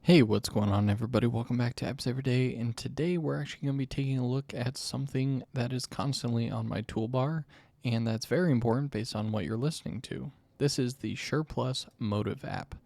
Hey, what's going on, everybody? Welcome back to Apps Every Day, and today we're actually going to be taking a look at something that is constantly on my toolbar, and that's very important based on what you're listening to. This is the ShurePlus Motiv app,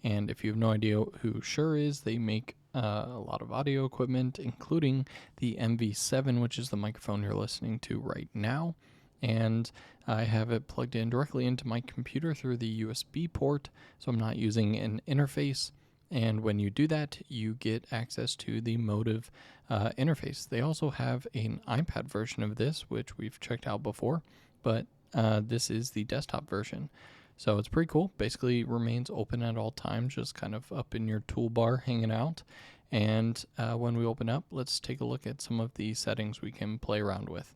and if you have no idea who Shure is, they make a lot of audio equipment, including the 𝗦𝗧𝗨𝗙𝗙, which is the microphone you're listening to right now, and I have it plugged in directly into my computer through the USB port, so I'm not using an interface. And when you do that, you get access to the Motiv interface. They also have an iPad version of this, which we've checked out before, but this is the desktop version. So it's pretty cool. Basically remains open at all times, just kind of up in your toolbar hanging out. And when we open up, let's take a look at some of the settings we can play around with.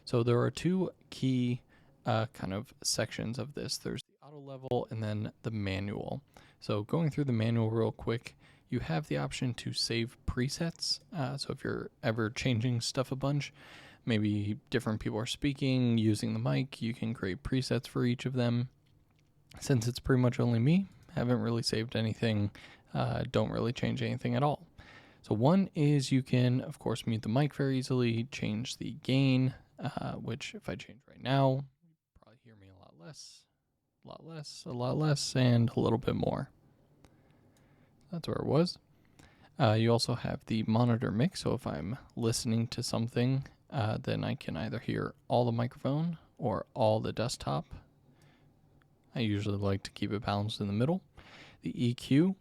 So there are two key kind of sections of this. There's the auto level and then the manual. So going through the manual real quick, you have the option to save presets. So if you're ever changing stuff a bunch, maybe different people are speaking, using the mic, you can create presets for each of them. Since it's pretty much only me, haven't really saved anything, don't really change anything at all. So one is you can, of course, mute the mic very easily, change the gain, which if I change right now, you probably hear me a lot less, and a little bit more. That's where it was. You also have the monitor mix, so if I'm listening to something, then I can either hear all the microphone or all the desktop. I usually like to keep it balanced in the middle. The EQ,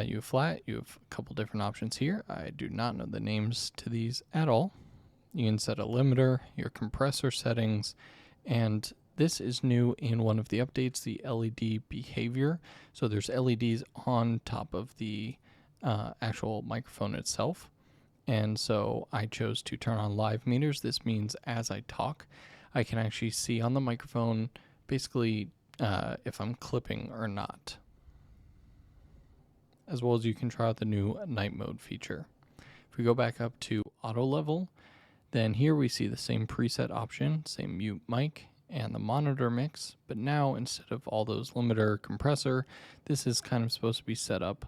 you have flat, you have a couple different options here. I do not know the names to these at all. You can set a limiter, your compressor settings, and this is new in one of the updates, the LED behavior. So there's LEDs on top of the actual microphone itself. And so I chose to turn on live meters. This means as I talk, I can actually see on the microphone basically if I'm clipping or not. As well as you can try out the new night mode feature. If we go back up to auto level, then here we see the same preset option, same mute mic, and the monitor mix, but now instead of all those limiter compressor, this is kind of supposed to be set up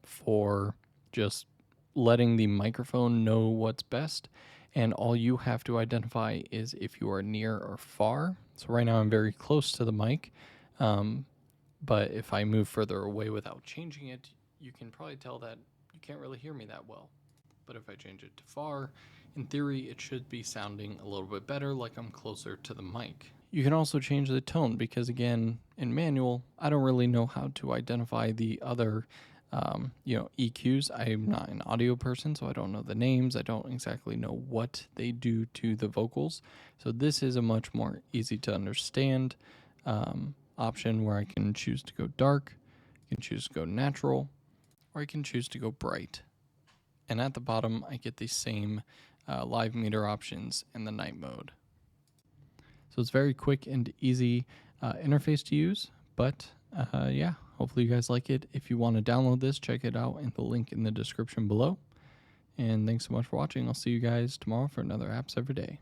for just letting the microphone know what's best, and all you have to identify is if you are near or far. So right now I'm very close to the mic, but if I move further away without changing it, you can probably tell that you can't really hear me that well. But if I change it to far, in theory, it should be sounding a little bit better, like I'm closer to the mic. You can also change the tone because, again, in manual, I don't really know how to identify the other, EQs. I'm not an audio person, so I don't know the names. I don't exactly know what they do to the vocals. So this is a much more easy to understand option where I can choose to go dark, I can choose to go natural, or I can choose to go bright. And at the bottom, I get the same live meter options in the night mode. So it's very quick and easy interface to use. But yeah, hopefully you guys like it. If you want to download this, check it out in the link in the description below. And thanks so much for watching. I'll see you guys tomorrow for another Apps Every Day.